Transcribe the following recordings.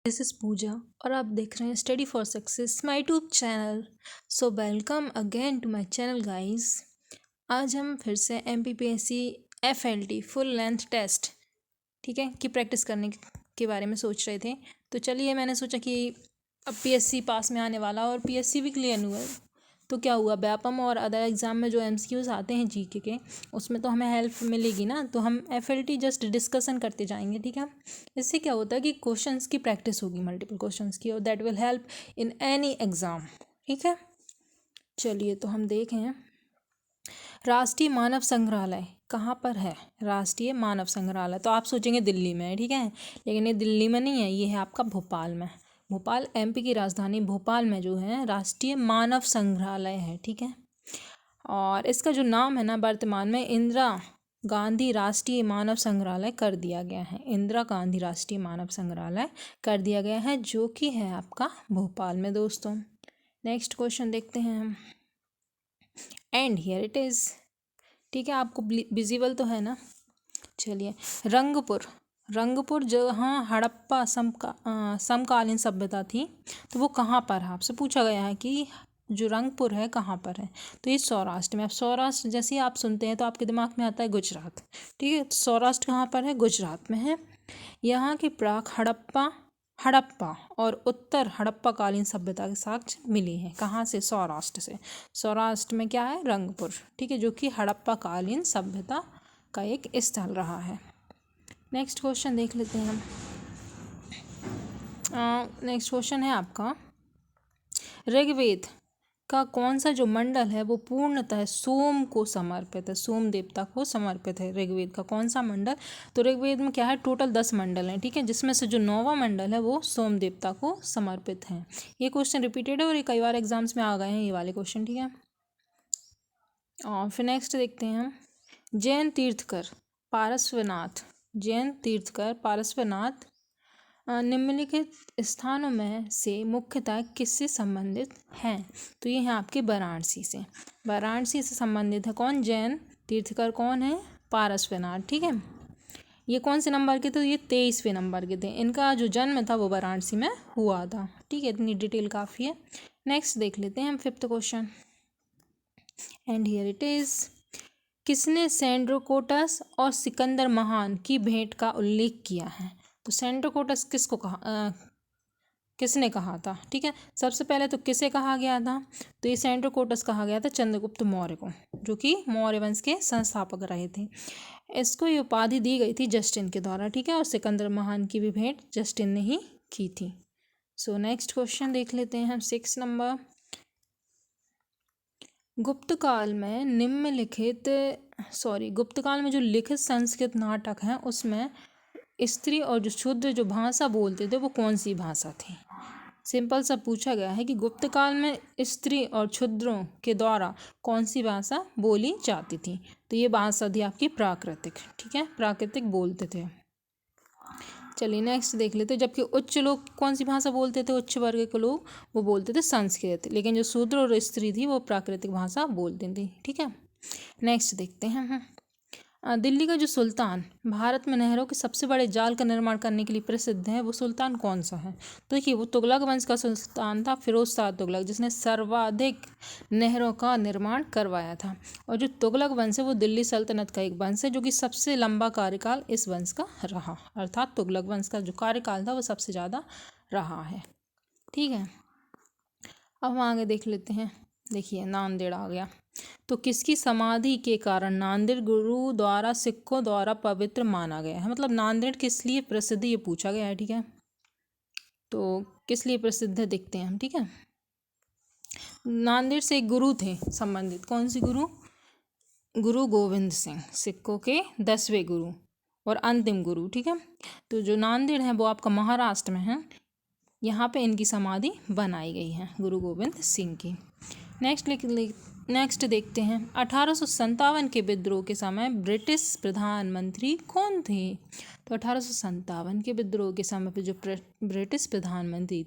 This is पूजा और आप देख रहे हैं study for success my YouTube channel. So welcome again to my channel guys. आज हम फिर से MPPSC FLT full length test ठीक है की प्रैक्टिस करने के बारे में सोच रहे थे। तो चलिए, मैंने सोचा कि अब PSC पास में आने वाला और PSC भी क्लियर नहीं हुआ, तो क्या हुआ, व्यापम और अदर एग्ज़ाम में जो MCQs आते हैं GK के, उसमें तो हमें हेल्प मिलेगी ना। तो हम FLT जस्ट डिस्कशन करते जाएंगे, ठीक है। इससे क्या होता है कि क्वेश्चंस की प्रैक्टिस होगी, मल्टीपल क्वेश्चंस की, और that will help in any exam, ठीक है। चलिए, तो हम देखें राष्ट्रीय मानव संग्रहालय कहाँ पर है। राष्ट्रीय मानव संग्रहालय तो आप सोचेंगे दिल्ली में है, ठीक है, लेकिन ये दिल्ली में नहीं है, ये है आपका भोपाल में। भोपाल MP की राजधानी भोपाल में जो है राष्ट्रीय मानव संग्रहालय है, ठीक है। और इसका जो नाम है ना, वर्तमान में इंदिरा गांधी राष्ट्रीय मानव संग्रहालय कर दिया गया है। इंदिरा गांधी राष्ट्रीय मानव संग्रहालय कर दिया गया है, जो कि है आपका भोपाल में दोस्तों। नेक्स्ट क्वेश्चन देखते हैं हम। एंड हियर इट इज़, ठीक है, आपको विजिबल तो है ना। चलिए, रंगपुर जहाँ हड़प्पा समकालीन सभ्यता थी, तो वो कहाँ पर है, आपसे पूछा गया है कि जो रंगपुर है कहाँ पर है। तो ये सौराष्ट्र में। अब सौराष्ट्र जैसे ही आप सुनते हैं तो आपके दिमाग में आता है गुजरात, ठीक है। तो सौराष्ट्र कहाँ पर है, गुजरात में है। यहाँ के प्राक हड़प्पा और उत्तर हड़प्पाकालीन सभ्यता के साक्ष्य मिली हैं। कहाँ से, सौराष्ट्र से। सौराष्ट्र में क्या है, रंगपुर, ठीक है, जो कि हड़प्पाकालीन सभ्यता का एक स्थल रहा है। नेक्स्ट क्वेश्चन देख लेते हैं हम। नेक्स्ट क्वेश्चन है आपका, ऋग्वेद का कौन सा जो मंडल है वो पूर्णतः सोम को समर्पित है, सोम देवता को समर्पित है। ऋग्वेद का कौन सा मंडल, तो ऋग्वेद में क्या है, टोटल 10 मंडल हैं, ठीक है, जिसमें से जो 9वां मंडल है वो सोम देवता को समर्पित है। ये क्वेश्चन रिपीटेड है और ये कई बार एग्जाम्स में आ गए हैं ये वाले क्वेश्चन, ठीक है। और फिर नेक्स्ट देखते हैं हम, जैन तीर्थकर पार्श्वनाथ निम्नलिखित स्थानों में से मुख्यतः किससे संबंधित हैं। तो ये हैं आपके वाराणसी से संबंधित है। कौन, जैन तीर्थकर कौन है, पार्श्वनाथ, ठीक है। ये कौन से नंबर के थे, तो ये 23वें नंबर के थे। इनका जो जन्म था वो वाराणसी में हुआ था, ठीक है। इतनी डिटेल काफ़ी है। नेक्स्ट देख लेते हैं हम 5th question. And here it is, किसने सेंड्रोकोटस और सिकंदर महान की भेंट का उल्लेख किया है। तो सेंड्रोकोटस किसने कहा था, ठीक है। सबसे पहले तो किसे कहा गया था, तो ये सेंड्रोकोटस कहा गया था चंद्रगुप्त मौर्य को, जो कि मौर्य वंश के संस्थापक रहे थे। इसको ये उपाधि दी गई थी जस्टिन के द्वारा, ठीक है, और सिकंदर महान की भी भेंट जस्टिन ने ही की थी। सो नेक्स्ट क्वेश्चन देख लेते हैं हम 6 नंबर। गुप्त काल में जो लिखित संस्कृत नाटक हैं उसमें स्त्री और जो शूद्र जो भाषा बोलते थे वो कौन सी भाषा थी। सिंपल सा पूछा गया है कि गुप्त काल में स्त्री और शूद्रों के द्वारा कौन सी भाषा बोली जाती थी। तो ये भाषा थी आपकी प्राकृतिक, ठीक है, प्राकृतिक बोलते थे। चलिए नेक्स्ट देख लेते हैं। जबकि उच्च लोग कौन सी भाषा बोलते थे, उच्च वर्ग के लोग वो बोलते थे संस्कृत, लेकिन जो शूद्र और स्त्री थी वो प्राकृतिक भाषा बोलती थी, ठीक है। नेक्स्ट देखते हैं हम। दिल्ली का जो सुल्तान भारत में नहरों के सबसे बड़े जाल का निर्माण करने के लिए प्रसिद्ध है, वो सुल्तान कौन सा है। तो देखिए, वो तुगलक वंश का सुल्तान था फिरोज शाह तुगलक, जिसने सर्वाधिक नहरों का निर्माण करवाया था। और जो तुगलक वंश है वो दिल्ली सल्तनत का एक वंश है, जो कि सबसे लंबा कार्यकाल इस वंश का रहा, अर्थात तुगलक वंश का जो कार्यकाल था वो सबसे ज़्यादा रहा है, ठीक है। अब हम आगे देख लेते हैं। देखिए, नांदेड़ आ गया। तो किसकी समाधि के कारण नांदेड़ गुरु द्वारा सिखों द्वारा पवित्र माना गया है। मतलब नांदेड़ किस लिए प्रसिद्ध, ये पूछा गया है, ठीक है। तो किस लिए प्रसिद्ध है देखते हैं हम, ठीक है। नांदेड़ से एक गुरु थे संबंधित, कौन सी गुरु, गुरु गोविंद सिंह, सिखों के 10वें गुरु और अंतिम गुरु, ठीक है। तो जो नांदेड़ है वो आपका महाराष्ट्र में है, यहाँ पे इनकी समाधि बनाई गई है गुरु गोविंद सिंह की। नेक्स्ट देखते हैं। 1857 के विद्रोह के समय ब्रिटिश प्रधानमंत्री कौन थे। तो 1857 के विद्रोह के समय पे जो ब्रिटिश प्रधानमंत्री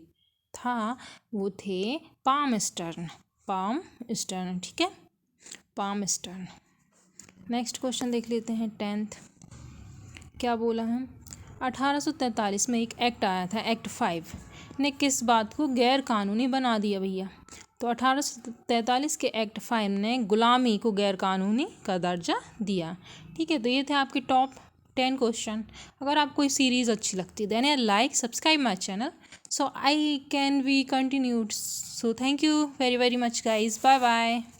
था वो थे पामस्टर्न, ठीक है, पामस्टर्न। नेक्स्ट क्वेश्चन देख लेते हैं 10th। क्या बोला है, 1843 में एक एक्ट आया था, एक्ट 5 ने किस बात को गैर कानूनी बना दिया भैया? तो 1843 के एक्ट 5 ने गुलामी को गैर कानूनी का दर्जा दिया। ठीक है, तो ये थे आपके टॉप 10 क्वेश्चन। अगर आपको ये सीरीज़ अच्छी लगती है then like subscribe my channel so I can be continued. So thank you very much guys. Bye bye.